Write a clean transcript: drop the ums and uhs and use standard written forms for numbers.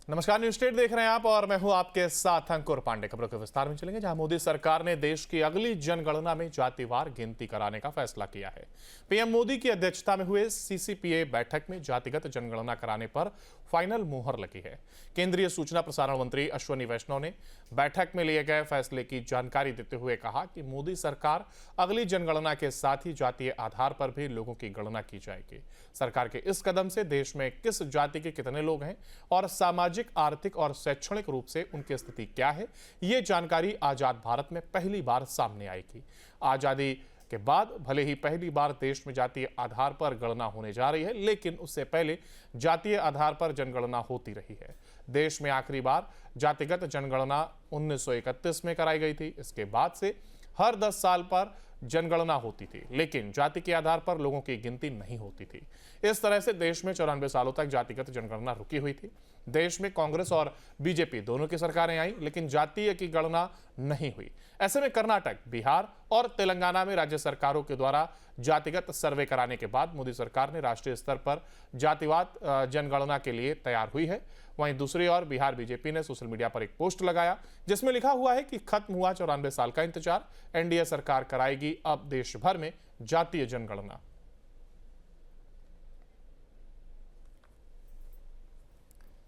नमस्कार, news state देख रहे हैं आप और मैं हूं आपके साथ अंकुर पांडे। खबरों के विस्तार में चलेंगे, जहां मोदी सरकार ने देश की अगली जनगणना में जातिवार गिनती कराने का फैसला किया है। पीएम मोदी की अध्यक्षता में हुए सीसीपीए बैठक में जातिगत जनगणना कराने पर फाइनल मुहर लगी है। केंद्रीय सूचना प्रसारण मंत्री अश्विनी वैष्णव ने बैठक में लिए गए फैसले की जानकारी देते हुए कहा कि मोदी सरकार अगली जनगणना के साथ ही जातीय आधार पर भी लोगों की गणना की जाएगी। सरकार के इस कदम से देश में किस जाति के कितने लोग हैं और सामाजिक, आर्थिक और शैक्षणिक रूप से उनकी स्थिति क्या है, ये जानकारी आजाद भारत में पहली बार सामने आएगी। आजादी के बाद भले ही पहली बार देश में जातीय आधार पर गणना होने जा रही है, लेकिन उससे पहले जातीय आधार पर जनगणना होती रही है। देश में आखिरी बार जातिगत जनगणना 1931 में कराई गई थी। इसके बाद से हर 10 साल पर जनगणना होती थी, लेकिन जाति के आधार पर लोगों की गिनती नहीं होती थी। इस तरह से देश में 94 सालों तक जातिगत जनगणना रुकी हुई थी। देश में कांग्रेस और बीजेपी दोनों की सरकारें आई, लेकिन जातीय की गणना नहीं हुई। ऐसे में कर्नाटक, बिहार और तेलंगाना में राज्य सरकारों के द्वारा जातिगत सर्वे कराने के बाद मोदी सरकार ने राष्ट्रीय स्तर पर जातिवाद जनगणना के लिए तैयार हुई है। वहीं दूसरी ओर बिहार बीजेपी ने सोशल मीडिया पर एक पोस्ट लगाया, जिसमें लिखा हुआ है कि खत्म हुआ 94 साल का इंतजार, एनडीए सरकार कराएगी अब देश भर में जातीय जनगणना।